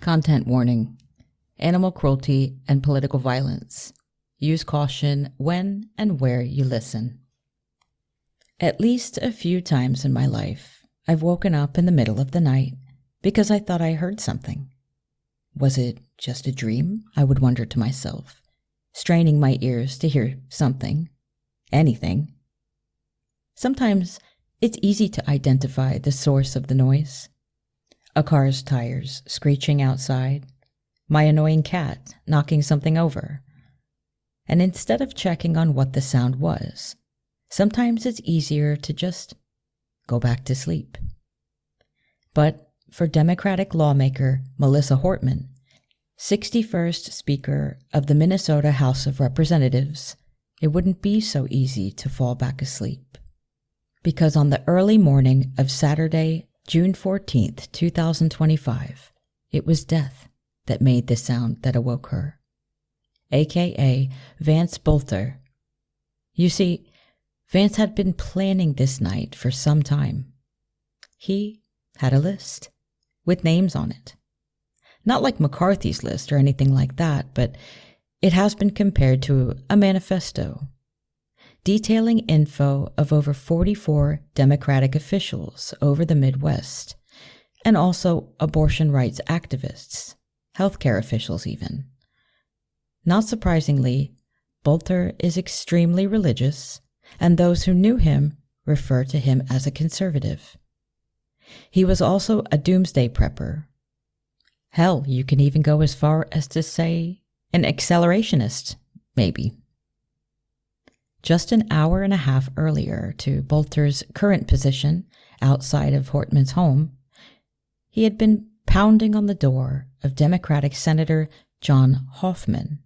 Content warning: animal cruelty and political violence. Use caution when and where you listen. At least a few times in my life, I've woken up in the middle of the night because I thought I heard something. Was it just a dream? I would wonder to myself, straining my ears to hear something, anything. Sometimes it's easy to identify the source of the noise. A car's tires screeching outside, my annoying cat knocking something over. And instead of checking on what the sound was, sometimes it's easier to just go back to sleep. But for Democratic lawmaker Melissa Hortman, 61st Speaker of the Minnesota House of Representatives, it wouldn't be so easy to fall back asleep. Because on the early morning of Saturday, June 14th, 2025, it was death that made the sound that awoke her, aka Vance Bolter. You see, Vance had been planning this night for some time. He had a list with names on it. Not like McCarthy's list or anything like that, but it has been compared to a manifesto, detailing info of over 44 Democratic officials over the Midwest, and also abortion rights activists, healthcare officials even. Not surprisingly, Bolter is extremely religious, and those who knew him refer to him as a conservative. He was also a doomsday prepper. Hell, you can even go as far as to say an accelerationist, maybe. Just an hour and a half earlier to Bolter's current position outside of Hortman's home, he had been pounding on the door of Democratic Senator John Hoffman,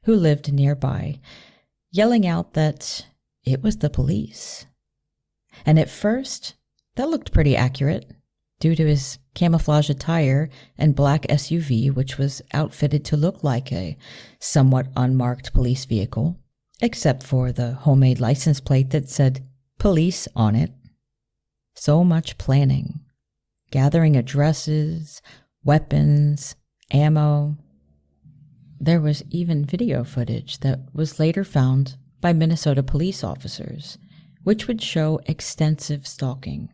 who lived nearby, yelling out that it was the police. And at first, that looked pretty accurate, due to his camouflage attire and black SUV, which was outfitted to look like a somewhat unmarked police vehicle, except for the homemade license plate that said police on it. So much planning, gathering addresses, weapons, ammo. There was even video footage that was later found by Minnesota police officers, which would show extensive stalking.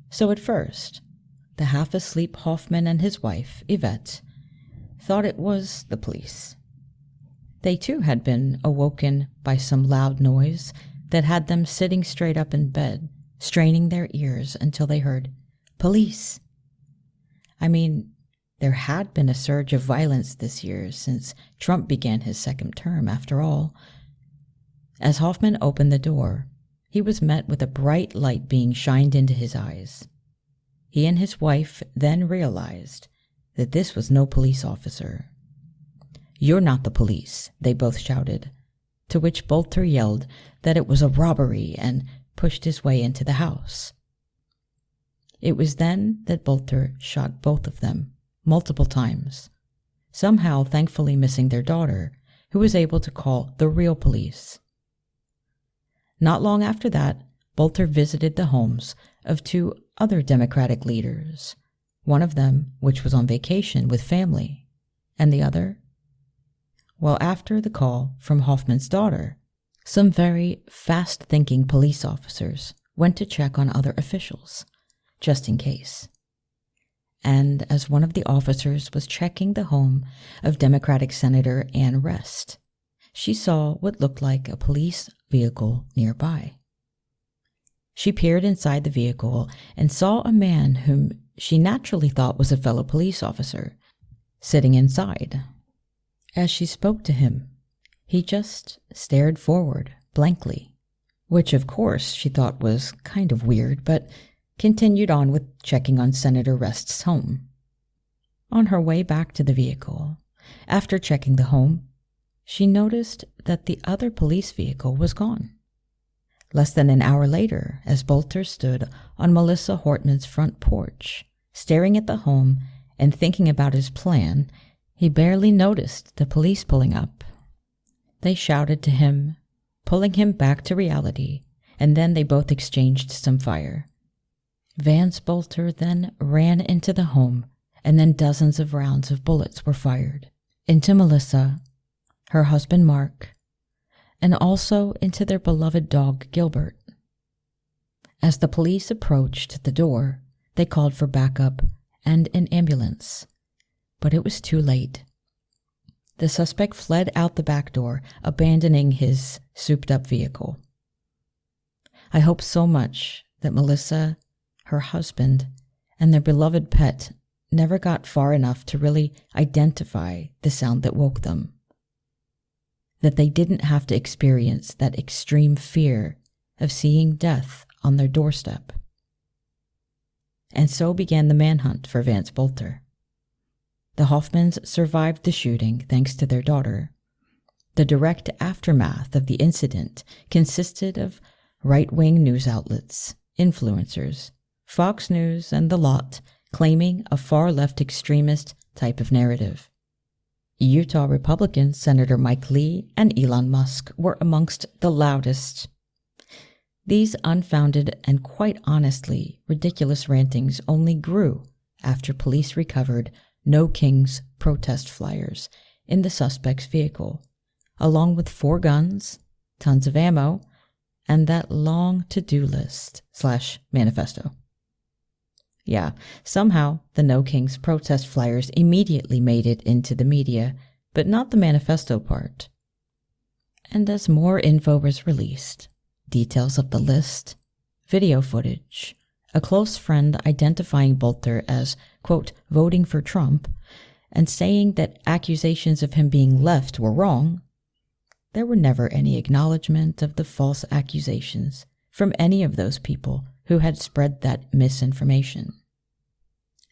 So at first, the half-asleep Hoffman and his wife, Yvette, thought it was the police. They too had been awoken by some loud noise that had them sitting straight up in bed, straining their ears until they heard, "Police." I mean, there had been a surge of violence this year since Trump began his second term, after all. As Hoffman opened the door, he was met with a bright light being shined into his eyes. He and his wife then realized that this was no police officer. "You're not the police," they both shouted, to which Bolter yelled that it was a robbery and pushed his way into the house. It was then that Bolter shot both of them, multiple times, somehow thankfully missing their daughter, who was able to call the real police. Not long after that, Bolter visited the homes of two other Democratic leaders, one of them which was on vacation with family, and the other? Well, after the call from Hoffman's daughter, some very fast-thinking police officers went to check on other officials, just in case. And as one of the officers was checking the home of Democratic Senator Ann Rest, she saw what looked like a police vehicle nearby. She peered inside the vehicle and saw a man whom she naturally thought was a fellow police officer, sitting inside. As she spoke to him, he just stared forward blankly, which of course she thought was kind of weird, but continued on with checking on Senator Rest's home. On her way back to the vehicle, after checking the home, she noticed that the other police vehicle was gone. Less than an hour later, as Bolter stood on Melissa Hortman's front porch, staring at the home and thinking about his plan, he barely noticed the police pulling up. They shouted to him, pulling him back to reality, and then they both exchanged some fire. Vance Bolter then ran into the home and then dozens of rounds of bullets were fired into Melissa, her husband Mark, and also into their beloved dog Gilbert. As the police approached the door, they called for backup and an ambulance, but it was too late. The suspect fled out the back door, abandoning his souped-up vehicle. I hope so much that Melissa, her husband, and their beloved pet never got far enough to really identify the sound that woke them. That they didn't have to experience that extreme fear of seeing death on their doorstep. And so began the manhunt for Vance Bolter. The Hoffmans survived the shooting thanks to their daughter. The direct aftermath of the incident consisted of right-wing news outlets, influencers, Fox News, and the lot claiming a far-left extremist type of narrative. Utah Republican Senator Mike Lee and Elon Musk were amongst the loudest. These unfounded and quite honestly ridiculous rantings only grew after police recovered No Kings protest flyers in the suspect's vehicle, along with 4 guns, tons of ammo, and that long to-do list / manifesto. Yeah, somehow the No Kings protest flyers immediately made it into the media, but not the manifesto part. And as more info was released, details of the list, video footage, a close friend identifying Bolter as, quote, voting for Trump, and saying that accusations of him being left were wrong, there were never any acknowledgement of the false accusations from any of those people who had spread that misinformation.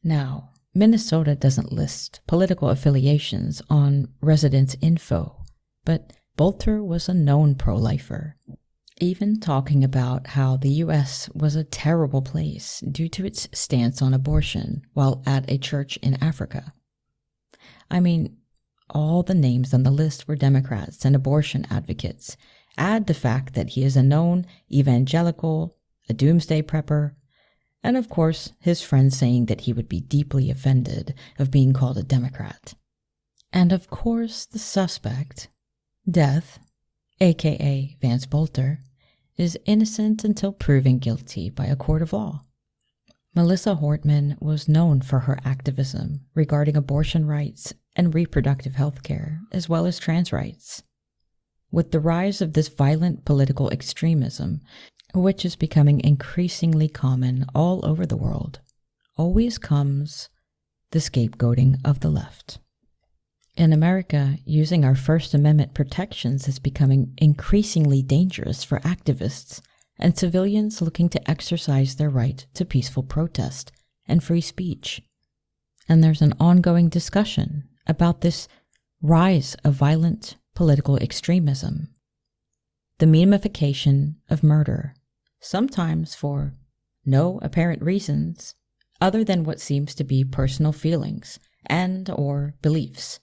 Now, Minnesota doesn't list political affiliations on residence info, but Bolter was a known pro-lifer, even talking about how the U.S. was a terrible place due to its stance on abortion while at a church in Africa. I mean, all the names on the list were Democrats and abortion advocates. Add the fact that he is a known evangelical, a doomsday prepper, and of course his friends saying that he would be deeply offended of being called a Democrat. And of course the suspect, Death, aka Vance Bolter, is innocent until proven guilty by a court of law. Melissa Hortman was known for her activism regarding abortion rights and reproductive health care, as well as trans rights. With the rise of this violent political extremism, which is becoming increasingly common all over the world, always comes the scapegoating of the left. In America, using our First Amendment protections is becoming increasingly dangerous for activists and civilians looking to exercise their right to peaceful protest and free speech. And there's an ongoing discussion about this rise of violent political extremism, the memification of murder, sometimes for no apparent reasons other than what seems to be personal feelings and or beliefs.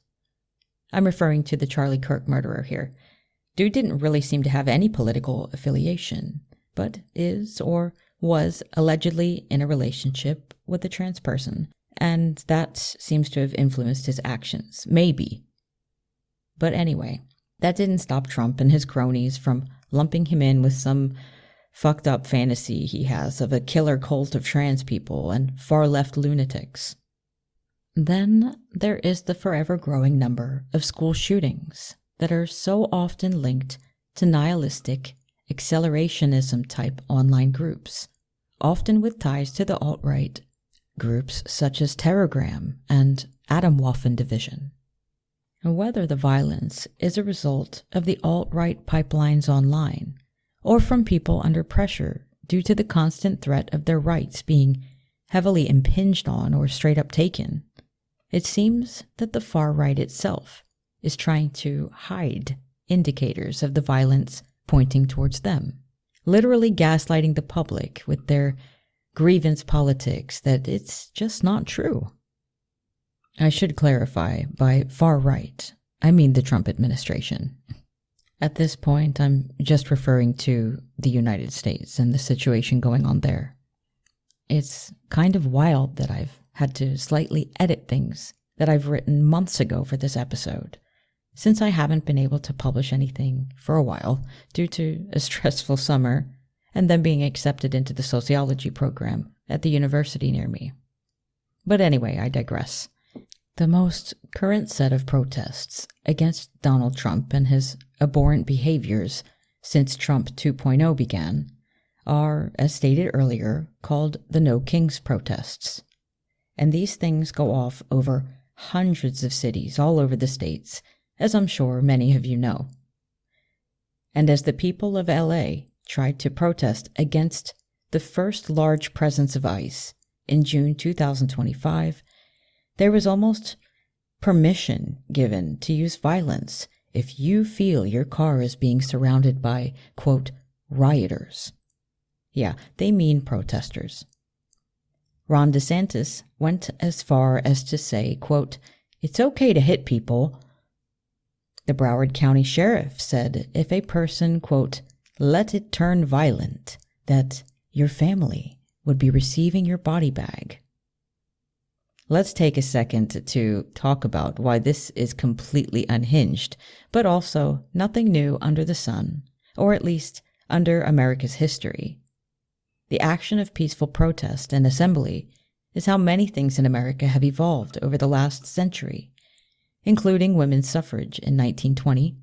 I'm referring to the Charlie Kirk murderer here. Dude didn't really seem to have any political affiliation, but is or was allegedly in a relationship with a trans person, and that seems to have influenced his actions. Maybe. But anyway, that didn't stop Trump and his cronies from lumping him in with some fucked up fantasy he has of a killer cult of trans people and far-left lunatics. Then there is the forever growing number of school shootings that are so often linked to nihilistic accelerationism type online groups, often with ties to the alt-right groups such as Terrorgram and Atomwaffen Division. Whether the violence is a result of the alt-right pipelines online or from people under pressure due to the constant threat of their rights being heavily impinged on or straight up taken, it seems that the far right itself is trying to hide indicators of the violence pointing towards them, literally gaslighting the public with their grievance politics that it's just not true. I should clarify, by far right, I mean the Trump administration. At this point, I'm just referring to the United States and the situation going on there. It's kind of wild that I've had to slightly edit things that I've written months ago for this episode, since I haven't been able to publish anything for a while due to a stressful summer and then being accepted into the sociology program at the university near me. But anyway, I digress. The most current set of protests against Donald Trump and his abhorrent behaviors since Trump 2.0 began are, as stated earlier, called the No Kings protests. And these things go off over hundreds of cities all over the states, as I'm sure many of you know. And as the people of LA tried to protest against the first large presence of ICE in June 2025, there was almost permission given to use violence if you feel your car is being surrounded by, quote, rioters. Yeah, they mean protesters. Ron DeSantis went as far as to say, quote, it's okay to hit people. The Broward County Sheriff said if a person, quote, let it turn violent, that your family would be receiving your body bag. Let's take a second to talk about why this is completely unhinged, but also nothing new under the sun, or at least under America's history. The action of peaceful protest and assembly is how many things in America have evolved over the last century, including women's suffrage in 1920,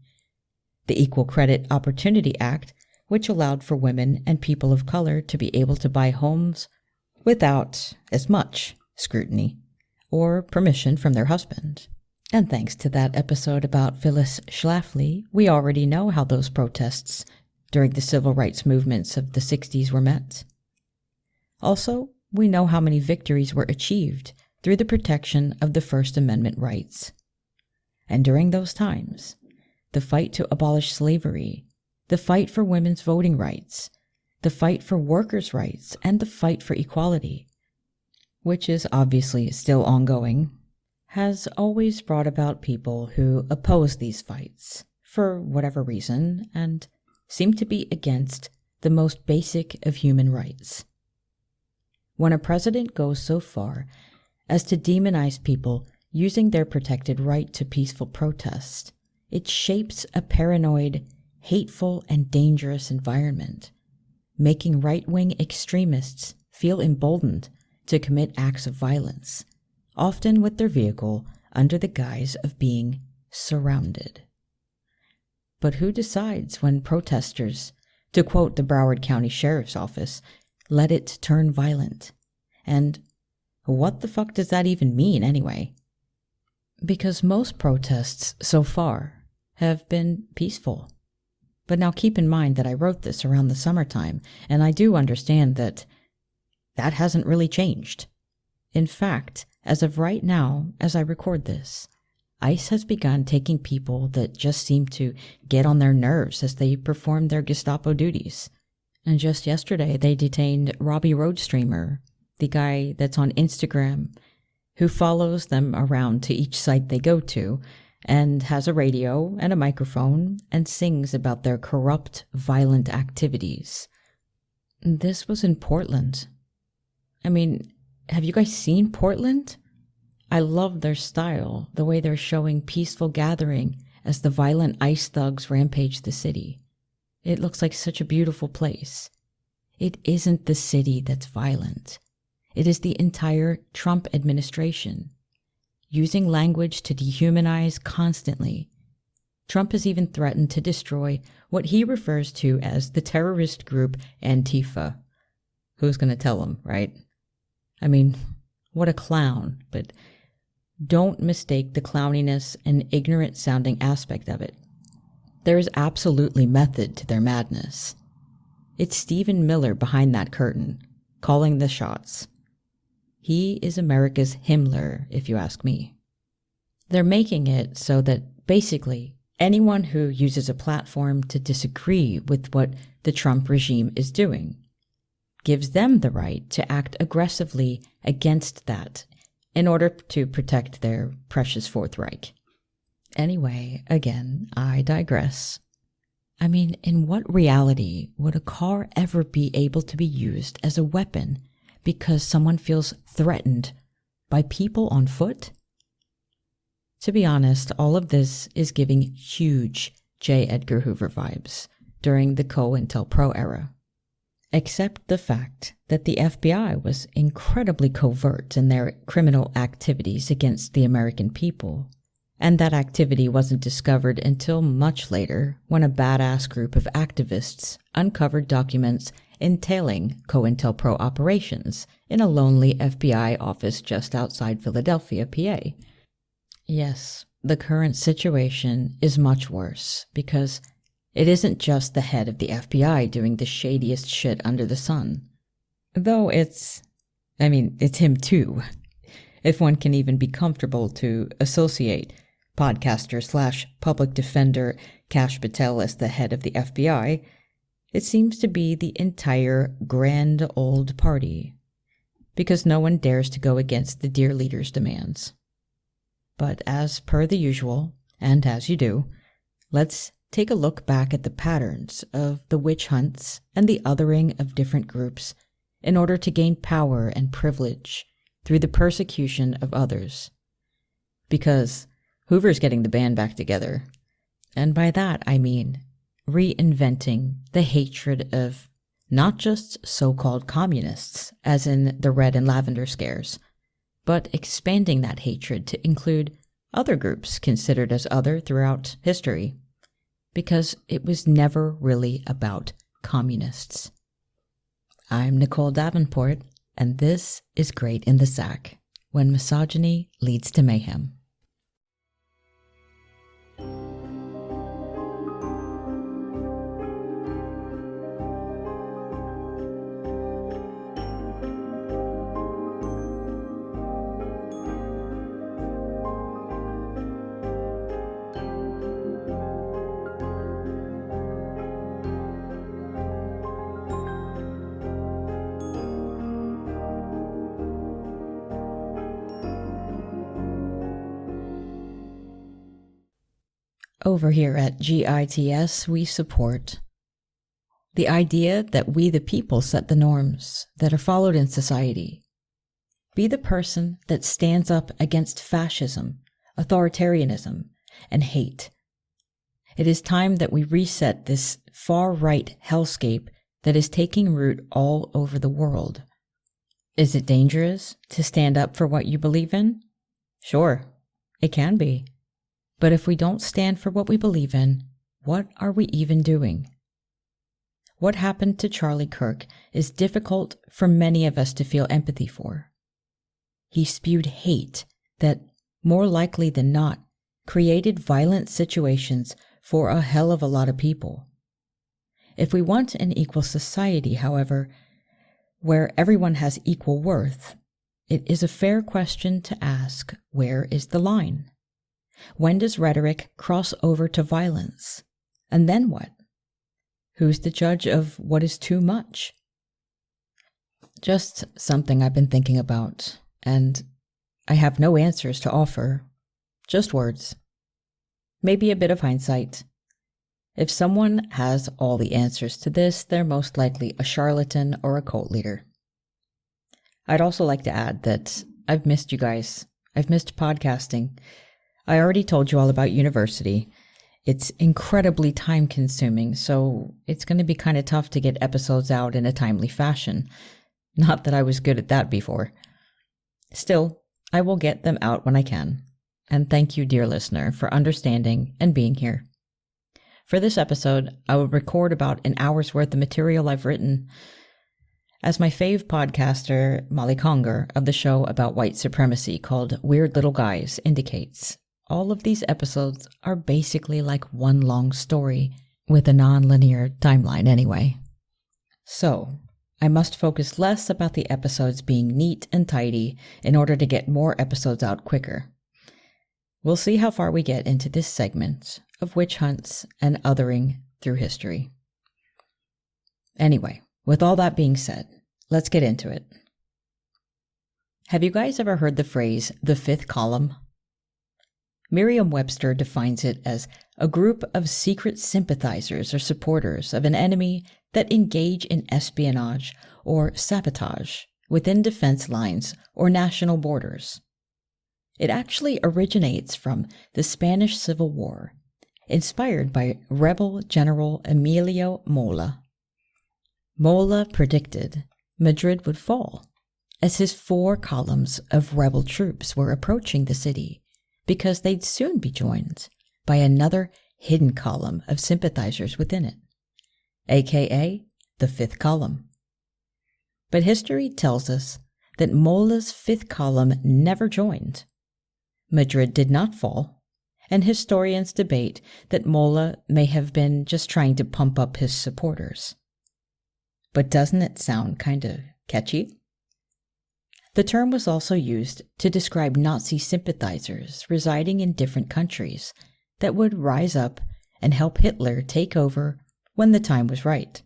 the Equal Credit Opportunity Act, which allowed for women and people of color to be able to buy homes without as much scrutiny or permission from their husband. And thanks to that episode about Phyllis Schlafly, we already know how those protests during the civil rights movements of the 60s were met. Also, we know how many victories were achieved through the protection of the First Amendment rights. And during those times, the fight to abolish slavery, the fight for women's voting rights, the fight for workers' rights, and the fight for equality, which is obviously still ongoing, has always brought about people who oppose these fights for whatever reason and seem to be against the most basic of human rights. When a president goes so far as to demonize people using their protected right to peaceful protest, it shapes a paranoid, hateful, and dangerous environment, making right-wing extremists feel emboldened to commit acts of violence, often with their vehicle under the guise of being surrounded. But who decides when protesters, to quote the Broward County Sheriff's Office, let it turn violent? And what the fuck does that even mean anyway? Because most protests so far have been peaceful. But now keep in mind that I wrote this around the summertime, and I do understand that hasn't really changed. In fact, as of right now, as I record this, ICE has begun taking people that just seem to get on their nerves as they perform their Gestapo duties. And just yesterday, they detained Robbie Roadstreamer, the guy that's on Instagram, who follows them around to each site they go to and has a radio and a microphone and sings about their corrupt, violent activities. This was in Portland. I mean, have you guys seen Portland? I love their style, the way they're showing peaceful gathering as the violent ICE thugs rampage the city. It looks like such a beautiful place. It isn't the city that's violent. It is the entire Trump administration, using language to dehumanize constantly. Trump has even threatened to destroy what he refers to as the terrorist group Antifa. Who's going to tell him, right? I mean, what a clown, but don't mistake the clowniness and ignorant-sounding aspect of it. There is absolutely method to their madness. It's Stephen Miller behind that curtain, calling the shots. He is America's Himmler, if you ask me. They're making it so that, basically, anyone who uses a platform to disagree with what the Trump regime is doing gives them the right to act aggressively against that in order to protect their precious Fourth Reich. Anyway, again, I digress. I mean, in what reality would a car ever be able to be used as a weapon because someone feels threatened by people on foot? To be honest, all of this is giving huge J. Edgar Hoover vibes during the COINTELPRO era. Except the fact that the FBI was incredibly covert in their criminal activities against the American people, and that activity wasn't discovered until much later when a badass group of activists uncovered documents entailing COINTELPRO operations in a lonely FBI office just outside Philadelphia, PA. Yes, the current situation is much worse because it isn't just the head of the FBI doing the shadiest shit under the sun. Though it's him too. If one can even be comfortable to associate podcaster/public defender Kash Patel as the head of the FBI, it seems to be the entire grand old party, because no one dares to go against the dear leader's demands. But as per the usual, and as you do, let's take a look back at the patterns of the witch hunts and the othering of different groups in order to gain power and privilege through the persecution of others. Because Hoover's getting the band back together, and by that I mean reinventing the hatred of not just so-called communists, as in the red and lavender scares, but expanding that hatred to include other groups considered as other throughout history, because it was never really about communists. I'm Nicole Davenport, and this is Great in the Sack, when misogyny leads to mayhem. Over here at GITS, we support the idea that we the people set the norms that are followed in society. Be the person that stands up against fascism, authoritarianism, and hate. It is time that we reset this far-right hellscape that is taking root all over the world. Is it dangerous to stand up for what you believe in? Sure, it can be. But if we don't stand for what we believe in, what are we even doing? What happened to Charlie Kirk is difficult for many of us to feel empathy for. He spewed hate that, more likely than not, created violent situations for a hell of a lot of people. If we want an equal society, however, where everyone has equal worth, it is a fair question to ask, where is the line? When does rhetoric cross over to violence? And then what? Who's the judge of what is too much? Just something I've been thinking about, and I have no answers to offer, just words. Maybe a bit of hindsight. If someone has all the answers to this, they're most likely a charlatan or a cult leader. I'd also like to add that I've missed you guys. I've missed podcasting. I already told you all about university. It's incredibly time-consuming, so it's going to be kind of tough to get episodes out in a timely fashion. Not that I was good at that before. Still, I will get them out when I can. And thank you, dear listener, for understanding and being here. For this episode, I will record about an hour's worth of material I've written. As my fave podcaster, Molly Conger, of the show about white supremacy called Weird Little Guys, indicates, all of these episodes are basically like one long story, with a non-linear timeline anyway. So, I must focus less about the episodes being neat and tidy in order to get more episodes out quicker. We'll see how far we get into this segment of witch hunts and othering through history. Anyway, with all that being said, let's get into it. Have you guys ever heard the phrase, the fifth column? Merriam-Webster defines it as a group of secret sympathizers or supporters of an enemy that engage in espionage or sabotage within defense lines or national borders. It actually originates from the Spanish Civil War, inspired by rebel General Emilio Mola. Mola predicted Madrid would fall, as his 4 columns of rebel troops were approaching the city because they'd soon be joined by another hidden column of sympathizers within it, aka the 5th column. But history tells us that Mola's 5th column never joined. Madrid did not fall, and historians debate that Mola may have been just trying to pump up his supporters. But doesn't it sound kind of catchy? The term was also used to describe Nazi sympathizers residing in different countries that would rise up and help Hitler take over when the time was right.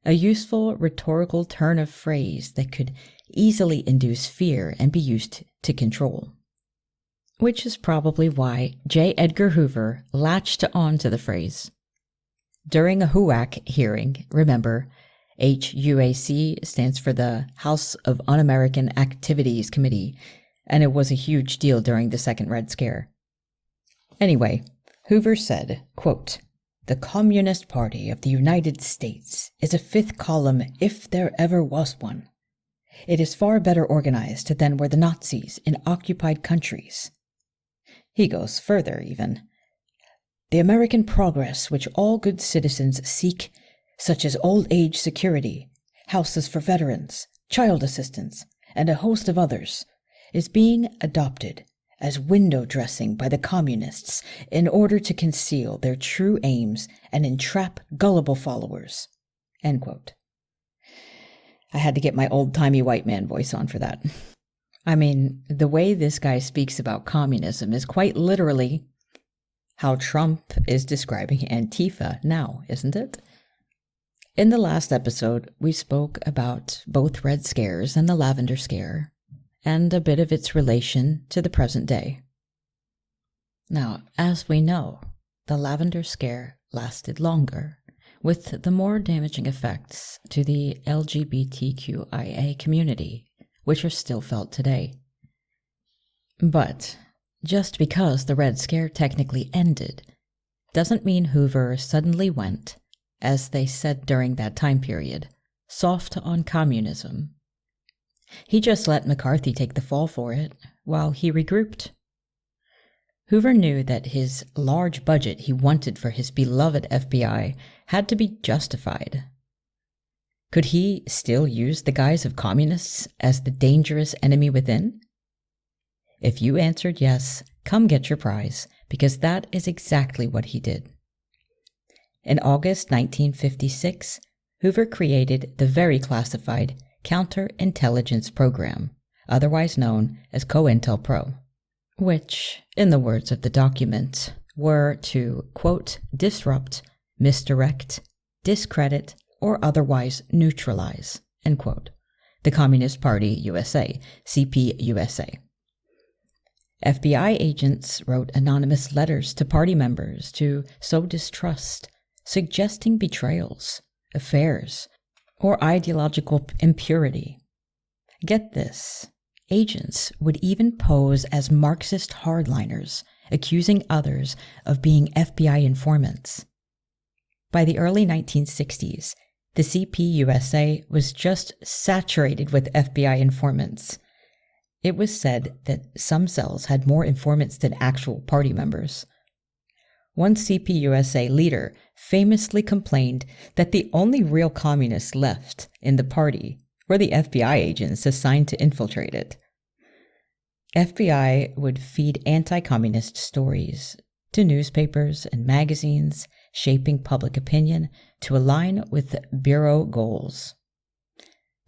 A useful rhetorical turn of phrase that could easily induce fear and be used to control. Which is probably why J. Edgar Hoover latched on to the phrase. During a HUAC hearing, remember, HUAC stands for the House of Un-American Activities Committee, and it was a huge deal during the Second Red Scare. Anyway, Hoover said, quote, "The Communist Party of the United States is a 5th column if there ever was one. It is far better organized than were the Nazis in occupied countries." He goes further even. "The American progress which all good citizens seek, such as old age security, houses for veterans, child assistance, and a host of others, is being adopted as window dressing by the communists in order to conceal their true aims and entrap gullible followers." End quote. I had to get my old-timey white man voice on for that. I mean, the way this guy speaks about communism is quite literally how Trump is describing Antifa now, isn't it? In the last episode, we spoke about both Red Scares and the Lavender Scare, and a bit of its relation to the present day. Now, as we know, the Lavender Scare lasted longer, with the more damaging effects to the LGBTQIA community, which are still felt today. But just because the Red Scare technically ended, doesn't mean Hoover suddenly went, as they said during that time period, soft on communism. He just let McCarthy take the fall for it while he regrouped. Hoover knew that his large budget he wanted for his beloved FBI had to be justified. Could he still use the guise of communists as the dangerous enemy within? If you answered yes, come get your prize, because that is exactly what he did. In August 1956, Hoover created the very classified Counterintelligence Program, otherwise known as COINTELPRO, which, in the words of the document, were to, quote, disrupt, misdirect, discredit, or otherwise neutralize, end quote, the Communist Party USA, CPUSA. FBI agents wrote anonymous letters to party members to sow distrust, suggesting betrayals, affairs, or ideological impurity. Get this, agents would even pose as Marxist hardliners, accusing others of being FBI informants. By the early 1960s, the CPUSA was just saturated with FBI informants. It was said that some cells had more informants than actual party members. One CPUSA leader famously complained that the only real communists left in the party were the FBI agents assigned to infiltrate it. FBI would feed anti-communist stories to newspapers and magazines, shaping public opinion to align with Bureau goals.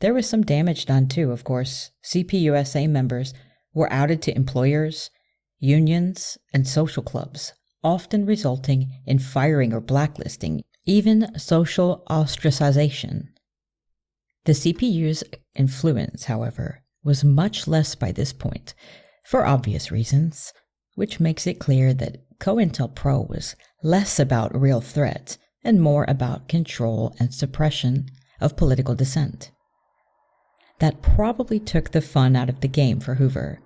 There was some damage done too, of course. CPUSA members were outed to employers, unions, and social clubs, often resulting in firing or blacklisting, even social ostracization. The CPU's influence, however, was much less by this point, for obvious reasons, which makes it clear that COINTELPRO was less about real threat and more about control and suppression of political dissent. That probably took the fun out of the game for Hoover.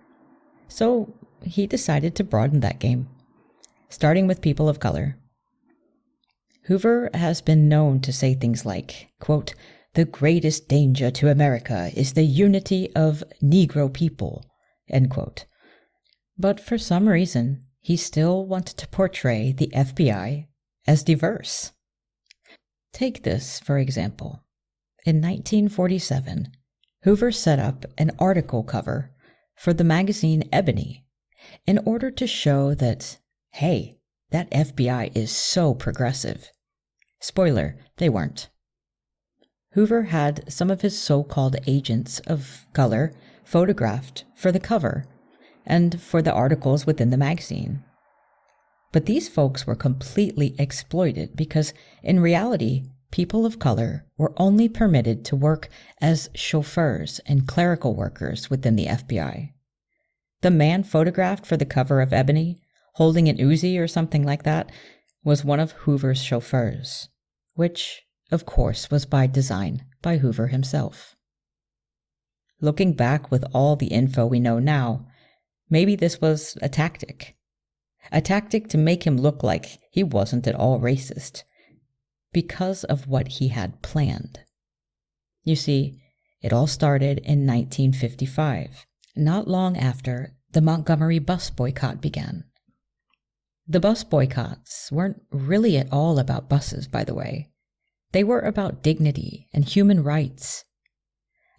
So he decided to broaden that game, starting with people of color. Hoover has been known to say things like, quote, "The greatest danger to America is the unity of Negro people," end quote. But for some reason, he still wanted to portray the FBI as diverse. Take this, for example. In 1947, Hoover set up an article cover for the magazine Ebony in order to show that, hey, that FBI is so progressive. Spoiler, they weren't. Hoover had some of his so-called agents of color photographed for the cover and for the articles within the magazine. But these folks were completely exploited because, in reality, people of color were only permitted to work as chauffeurs and clerical workers within the FBI. The man photographed for the cover of Ebony, holding an Uzi or something like that, was one of Hoover's chauffeurs, which, of course, was by design by Hoover himself. Looking back with all the info we know now, maybe this was a tactic to make him look like he wasn't at all racist, because of what he had planned. You see, it all started in 1955, not long after the Montgomery bus boycott began. The bus boycotts weren't really at all about buses, by the way. They were about dignity and human rights.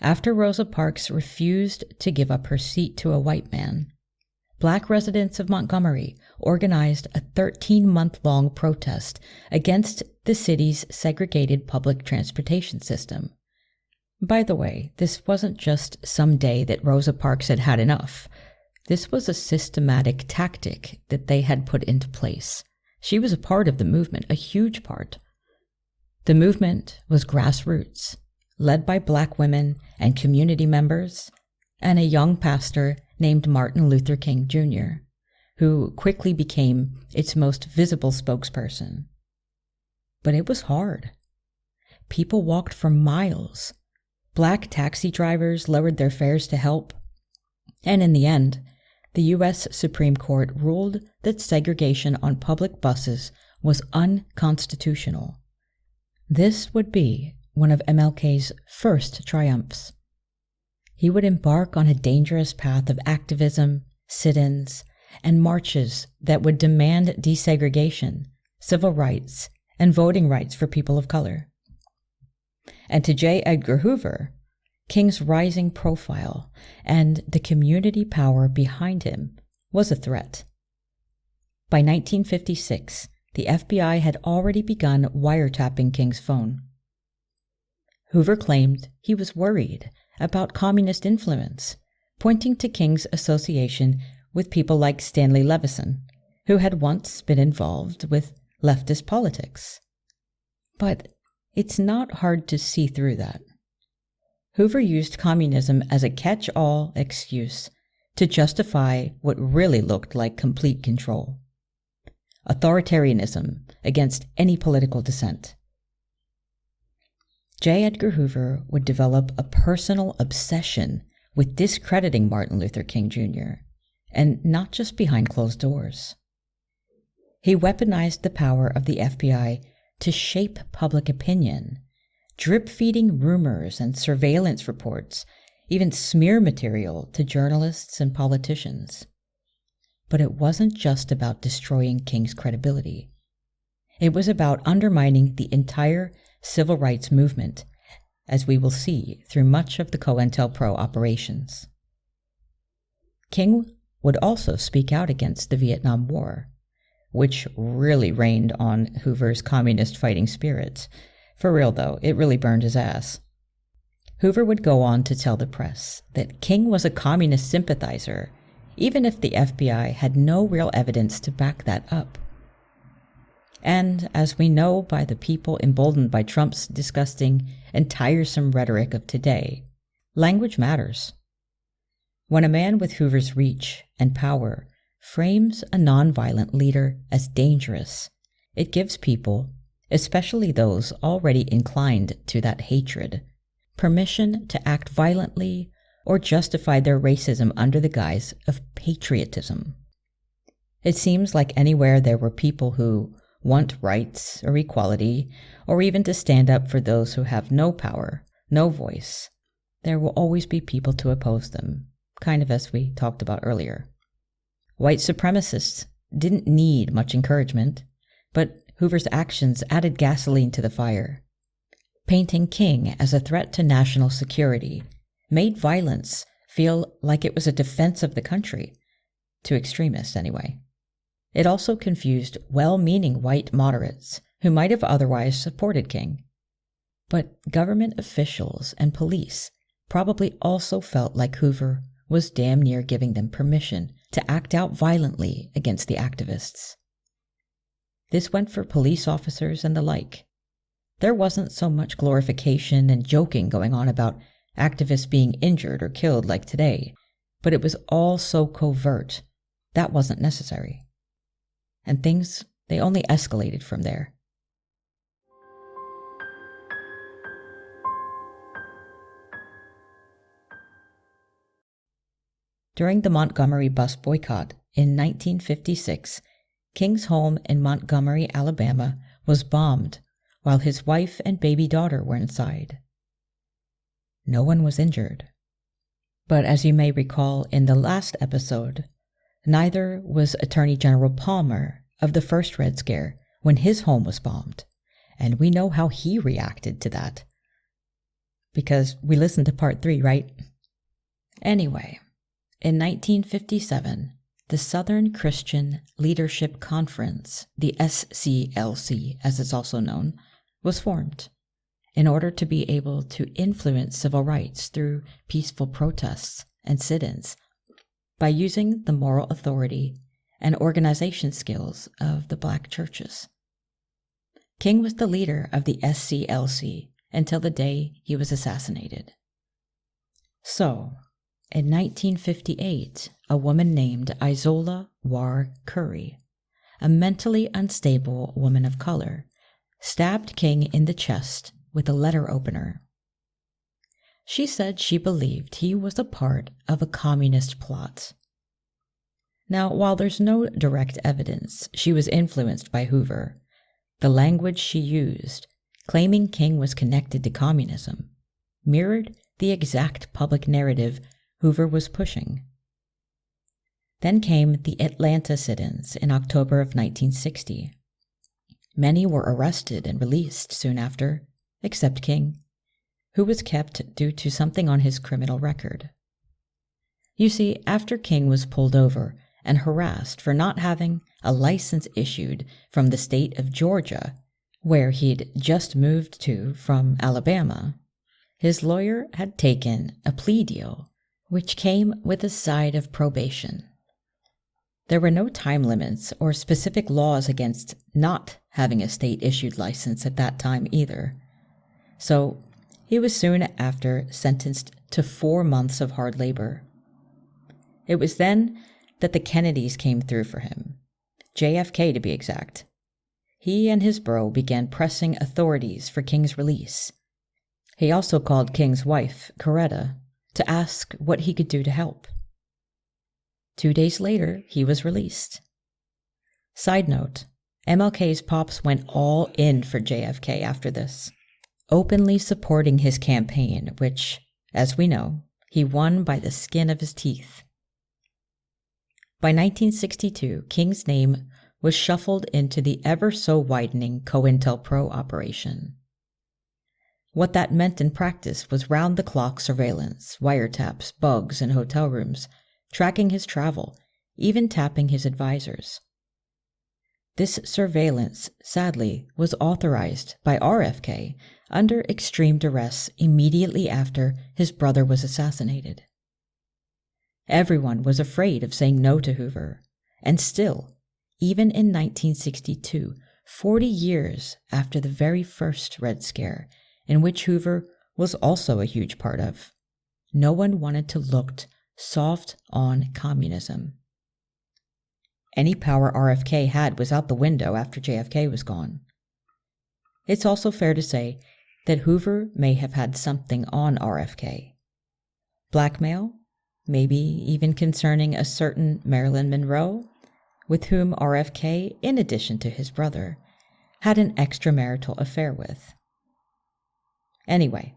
After Rosa Parks refused to give up her seat to a white man, Black residents of Montgomery organized a 13-month-long protest against the city's segregated public transportation system. By the way, this wasn't just some day that Rosa Parks had had enough. This was a systematic tactic that they had put into place. She was a part of the movement, a huge part. The movement was grassroots, led by Black women and community members, and a young pastor named Martin Luther King Jr., who quickly became its most visible spokesperson. But it was hard. People walked for miles. Black taxi drivers lowered their fares to help. And in the end, the U.S. Supreme Court ruled that segregation on public buses was unconstitutional. This would be one of MLK's first triumphs. He would embark on a dangerous path of activism, sit-ins, and marches that would demand desegregation, civil rights, and voting rights for people of color. And to J. Edgar Hoover, King's rising profile and the community power behind him was a threat. By 1956, the FBI had already begun wiretapping King's phone. Hoover claimed he was worried about communist influence, pointing to King's association with people like Stanley Levison, who had once been involved with leftist politics. But it's not hard to see through that. Hoover used communism as a catch-all excuse to justify what really looked like complete control. Authoritarianism against any political dissent. J. Edgar Hoover would develop a personal obsession with discrediting Martin Luther King Jr., and not just behind closed doors. He weaponized the power of the FBI to shape public opinion, drip-feeding rumors and surveillance reports, even smear material to journalists and politicians. But it wasn't just about destroying King's credibility. It was about undermining the entire civil rights movement, as we will see through much of the COINTELPRO operations. King would also speak out against the Vietnam War, which really rained on Hoover's communist fighting spirit. For real though, it really burned his ass. Hoover would go on to tell the press that King was a communist sympathizer, even if the FBI had no real evidence to back that up. And as we know by the people emboldened by Trump's disgusting and tiresome rhetoric of today, language matters. When a man with Hoover's reach and power frames a nonviolent leader as dangerous, it gives people, especially those already inclined to that hatred, permission to act violently or justify their racism under the guise of patriotism. It seems like anywhere there were people who want rights or equality, or even to stand up for those who have no power, no voice, there will always be people to oppose them, kind of as we talked about earlier. White supremacists didn't need much encouragement, but Hoover's actions added gasoline to the fire. Painting King as a threat to national security made violence feel like it was a defense of the country, to extremists anyway. It also confused well-meaning white moderates who might have otherwise supported King. But government officials and police probably also felt like Hoover was damn near giving them permission to act out violently against the activists. This went for police officers and the like. There wasn't so much glorification and joking going on about activists being injured or killed like today, but it was all so covert that wasn't necessary. And things, they only escalated from there. During the Montgomery bus boycott in 1956, King's home in Montgomery, Alabama, was bombed while his wife and baby daughter were inside. No one was injured. But as you may recall in the last episode, neither was Attorney General Palmer of the first Red Scare when his home was bombed, and we know how he reacted to that. Because we listened to part 3, right? Anyway, in 1957, the Southern Christian Leadership Conference, the SCLC as it's also known, was formed in order to be able to influence civil rights through peaceful protests and sit-ins by using the moral authority and organization skills of the Black churches. King was the leader of the SCLC until the day he was assassinated. So, in 1958, a woman named Isola War Curry, a mentally unstable woman of color, stabbed King in the chest with a letter opener. She said she believed he was a part of a communist plot. Now, while there's no direct evidence she was influenced by Hoover, the language she used, claiming King was connected to communism, mirrored the exact public narrative Hoover was pushing. Then came the Atlanta sit-ins in October of 1960. Many were arrested and released soon after, except King, who was kept due to something on his criminal record. You see, after King was pulled over and harassed for not having a license issued from the state of Georgia, where he'd just moved to from Alabama, his lawyer had taken a plea deal, which came with a side of probation. There were no time limits or specific laws against not having a state-issued license at that time either. So he was soon after sentenced to 4 months of hard labor. It was then that the Kennedys came through for him, JFK to be exact. He and his bro began pressing authorities for King's release. He also called King's wife, Coretta, to ask what he could do to help. 2 days later, he was released. Side note, MLK's pops went all in for JFK after this, openly supporting his campaign, which, as we know, he won by the skin of his teeth. By 1962, King's name was shuffled into the ever-so-widening COINTELPRO operation. What that meant in practice was round-the-clock surveillance, wiretaps, bugs in hotel rooms, tracking his travel, even tapping his advisors. This surveillance, sadly, was authorized by RFK under extreme duress immediately after his brother was assassinated. Everyone was afraid of saying no to Hoover, and still, even in 1962, 40 years after the very first Red Scare, in which Hoover was also a huge part of, no one wanted to look soft on communism. Any power RFK had was out the window after JFK was gone. It's also fair to say that Hoover may have had something on RFK. Blackmail, maybe even concerning a certain Marilyn Monroe, with whom RFK, in addition to his brother, had an extramarital affair with. Anyway,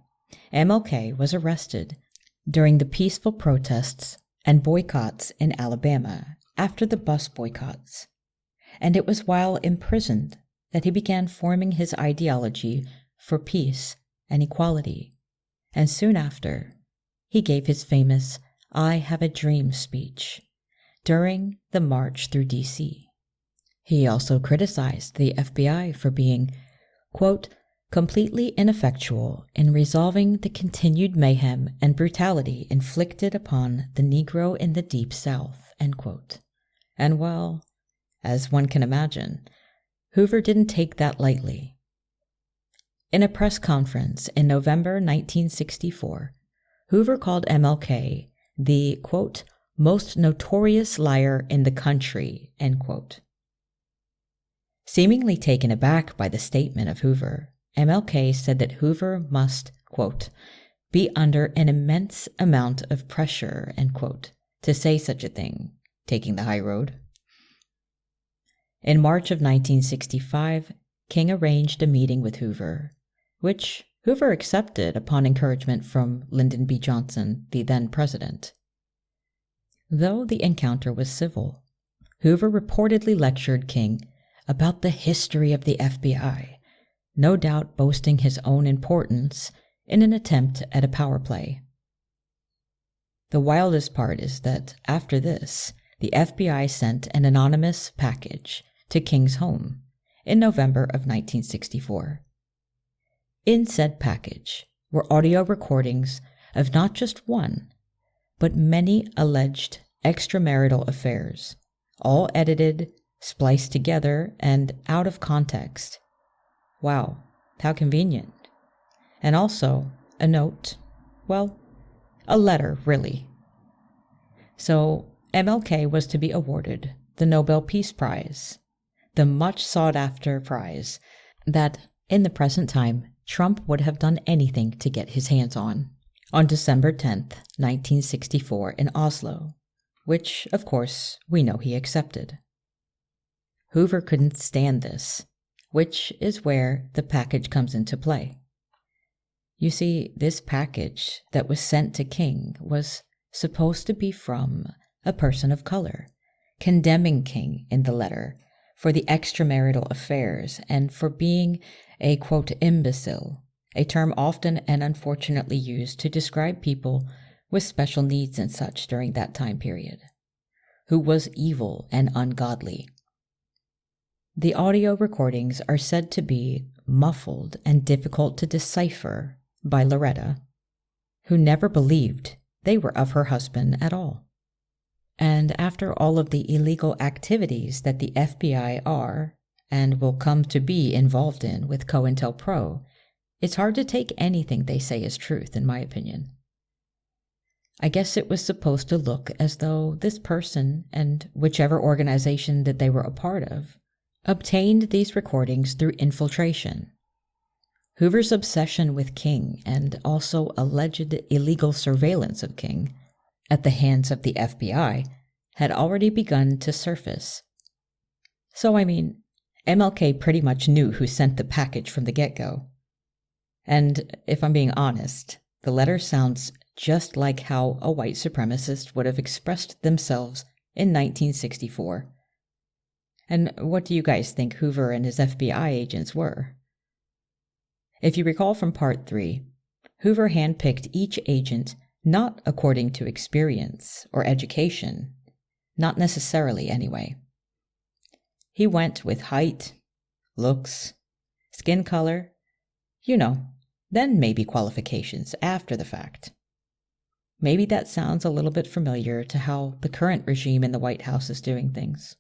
MLK was arrested during the peaceful protests and boycotts in Alabama after the bus boycotts, and it was while imprisoned that he began forming his ideology for peace and equality, and soon after, he gave his famous "I Have a Dream" speech during the march through D.C. He also criticized the FBI for being, quote, completely ineffectual in resolving the continued mayhem and brutality inflicted upon the Negro in the Deep South, end quote. And well, as one can imagine, Hoover didn't take that lightly. In a press conference in November 1964, Hoover called MLK the, quote, most notorious liar in the country, end quote. Seemingly taken aback by the statement of Hoover, MLK said that Hoover must, quote, be under an immense amount of pressure, end quote, to say such a thing, taking the high road. In March of 1965, King arranged a meeting with Hoover, which Hoover accepted upon encouragement from Lyndon B. Johnson, the then president. Though the encounter was civil, Hoover reportedly lectured King about the history of the FBI, no doubt boasting his own importance in an attempt at a power play. The wildest part is that after this, the FBI sent an anonymous package to King's home in November of 1964. In said package were audio recordings of not just one, but many alleged extramarital affairs, all edited, spliced together, and out of context. Wow, how convenient. And also a note, well, a letter, really. So MLK was to be awarded the Nobel Peace Prize, the much sought-after prize that, in the present time, Trump would have done anything to get his hands on December 10th, 1964 in Oslo, which, of course, we know he accepted. Hoover couldn't stand this, which is where the package comes into play. You see, this package that was sent to King was supposed to be from a person of color, condemning King in the letter for the extramarital affairs and for being a, quote, imbecile, a term often and unfortunately used to describe people with special needs and such during that time period, who was evil and ungodly. The audio recordings are said to be muffled and difficult to decipher by Loretta, who never believed they were of her husband at all. And after all of the illegal activities that the FBI are and will come to be involved in with COINTELPRO, it's hard to take anything they say as truth, in my opinion. I guess it was supposed to look as though this person and whichever organization that they were a part of obtained these recordings through infiltration. Hoover's obsession with King and also alleged illegal surveillance of King at the hands of the FBI had already begun to surface. So, I mean, MLK pretty much knew who sent the package from the get-go. And if I'm being honest, the letter sounds just like how a white supremacist would have expressed themselves in 1964. And what do you guys think Hoover and his FBI agents were? If you recall from Part 3, Hoover handpicked each agent not according to experience or education, not necessarily anyway. He went with height, looks, skin color, then maybe qualifications after the fact. Maybe that sounds a little bit familiar to how the current regime in the White House is doing things.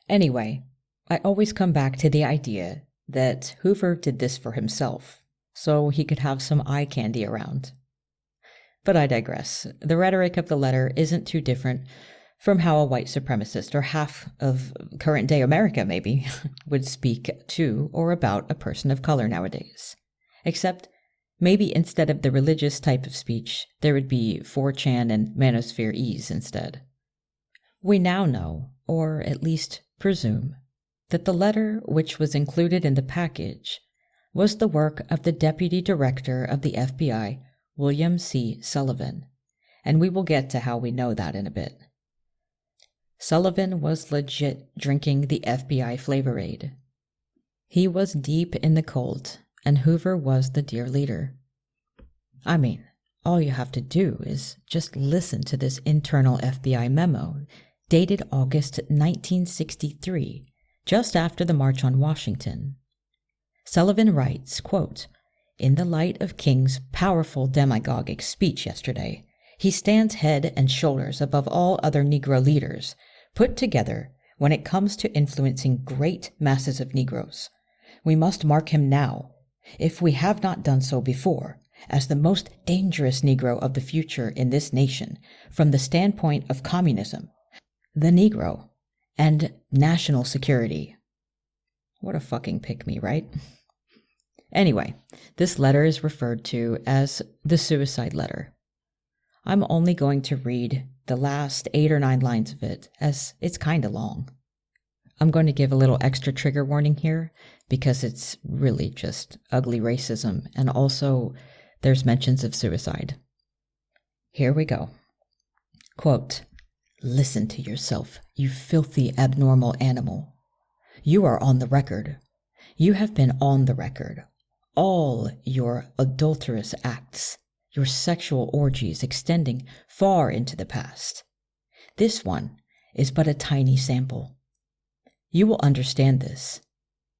Anyway, I always come back to the idea that Hoover did this for himself, so he could have some eye candy around. But I digress. The rhetoric of the letter isn't too different from how a white supremacist, or half of current-day America maybe, would speak to or about a person of color nowadays. Except maybe instead of the religious type of speech, there would be 4chan and manosphere-ese instead. We now know, or at least presume, that the letter which was included in the package was the work of the Deputy Director of the FBI, William C. Sullivan, and we will get to how we know that in a bit. Sullivan was legit drinking the FBI Flavor Aid. He was deep in the cult, and Hoover was the dear leader. I mean, all you have to do is just listen to this internal FBI memo, dated August 1963, just after the March on Washington. Sullivan writes, quote, "In the light of King's powerful demagogic speech yesterday, he stands head and shoulders above all other Negro leaders put together when it comes to influencing great masses of Negroes. We must mark him now, if we have not done so before, as the most dangerous Negro of the future in this nation from the standpoint of communism, the Negro, and national security." What a fucking pick-me, right? Anyway, this letter is referred to as the suicide letter. I'm only going to read the last 8 or 9 lines of it, as it's kinda long. I'm going to give a little extra trigger warning here, because it's really just ugly racism, and also there's mentions of suicide. Here we go. Quote, "Listen to yourself, you filthy abnormal animal. You are on the record. You have been on the record. All your adulterous acts, your sexual orgies extending far into the past. This one is but a tiny sample. You will understand this.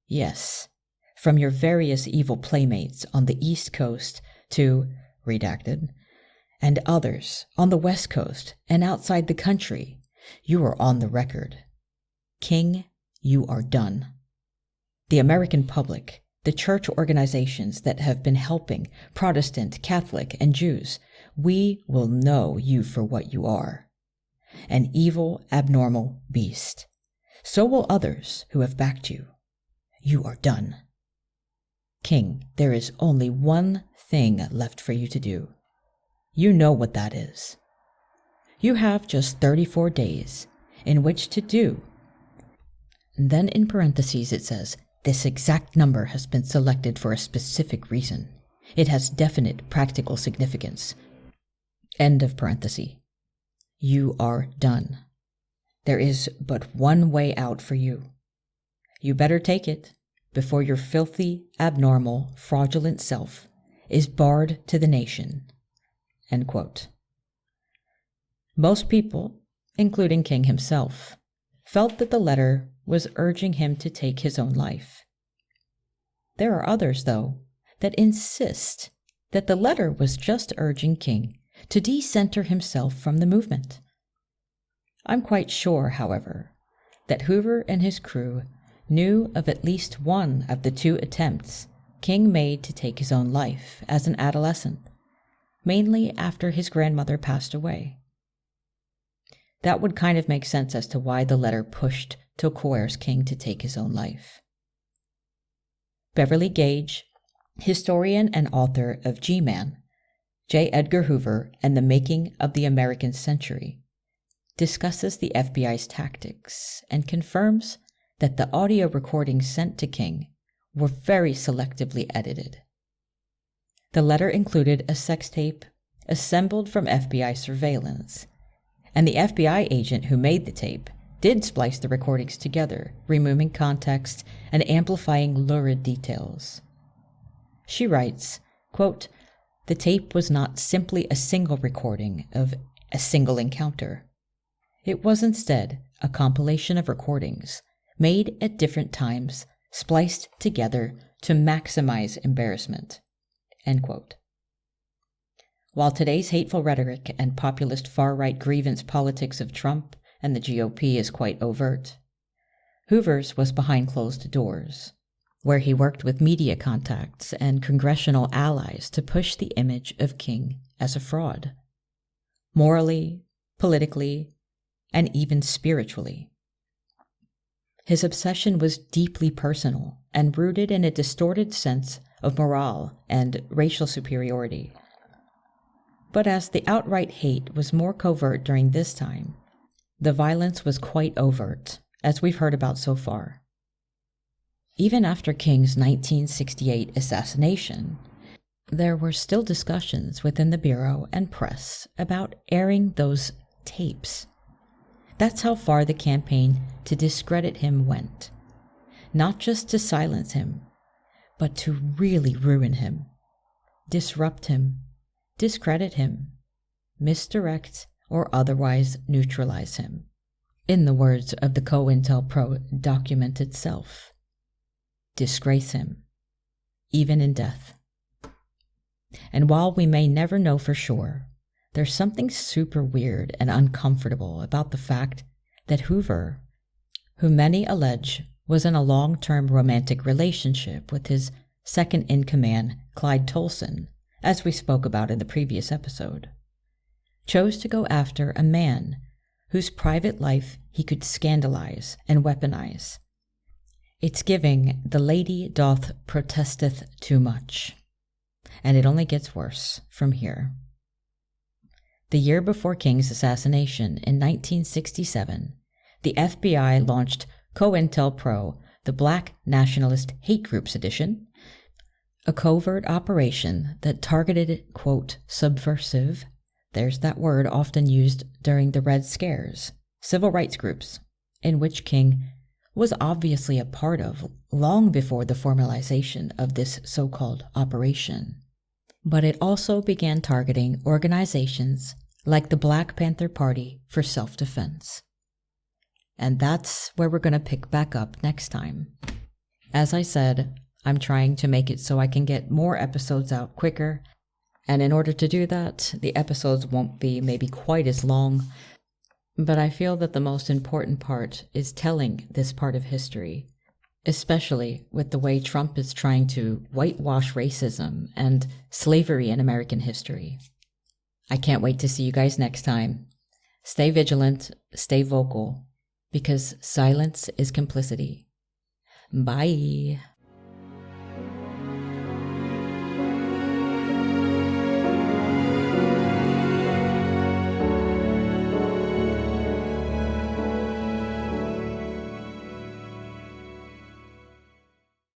Yes, from your various evil playmates on the East Coast to, redacted, and others on the West Coast and outside the country, you are on the record. King, you are done. The American public, the church organizations that have been helping Protestant, Catholic, and Jews, we will know you for what you are. An evil, abnormal beast. So will others who have backed you. You are done. King, there is only one thing left for you to do. You know what that is. You have just 34 days in which to do." And then in parentheses it says, "This exact number has been selected for a specific reason. It has definite practical significance." End of parenthesis. You are done. There is but one way out for you. You better take it before your filthy, abnormal, fraudulent self is barred to the nation. End quote. Most people, including King himself, felt that the letter was urging him to take his own life. There are others, though, that insist that the letter was just urging King to decenter himself from the movement. I'm quite sure, however, that Hoover and his crew knew of at least one of the 2 attempts King made to take his own life as an adolescent, mainly after his grandmother passed away. That would kind of make sense as to why the letter pushed to coerce King to take his own life. Beverly Gage, historian and author of G-Man, J. Edgar Hoover and the Making of the American Century, discusses the FBI's tactics and confirms that the audio recordings sent to King were very selectively edited. The letter included a sex tape assembled from FBI surveillance, and the FBI agent who made the tape did splice the recordings together, removing context and amplifying lurid details. She writes, quote, "The tape was not simply a single recording of a single encounter. It was instead a compilation of recordings made at different times, spliced together to maximize embarrassment." End quote. While today's hateful rhetoric and populist far-right grievance politics of Trump and the GOP is quite overt, Hoover's was behind closed doors, where he worked with media contacts and congressional allies to push the image of King as a fraud, morally, politically, and even spiritually. His obsession was deeply personal and rooted in a distorted sense of morale and racial superiority. But as the outright hate was more covert during this time, the violence was quite overt, as we've heard about so far. Even after King's 1968 assassination, there were still discussions within the Bureau and press about airing those tapes. That's how far the campaign to discredit him went. Not just to silence him, but to really ruin him, disrupt him, discredit him, misdirect, or otherwise neutralize him. In the words of the COINTELPRO document itself, disgrace him, even in death. And while we may never know for sure, there's something super weird and uncomfortable about the fact that Hoover, who many allege was in a long-term romantic relationship with his second-in-command, Clyde Tolson, as we spoke about in the previous episode, chose to go after a man whose private life he could scandalize and weaponize. It's giving the lady doth protesteth too much, and it only gets worse from here. The year before King's assassination in 1967, the FBI launched COINTELPRO, the Black Nationalist Hate Groups Edition, a covert operation that targeted, quote, subversive, there's that word often used during the Red Scares, civil rights groups, in which King was obviously a part of long before the formalization of this so-called operation. But it also began targeting organizations like the Black Panther Party for self-defense. And that's where we're going to pick back up next time. As I said, I'm trying to make it so I can get more episodes out quicker. And in order to do that, the episodes won't be maybe quite as long. But I feel that the most important part is telling this part of history, especially with the way Trump is trying to whitewash racism and slavery in American history. I can't wait to see you guys next time. Stay vigilant, stay vocal, because silence is complicity. Bye.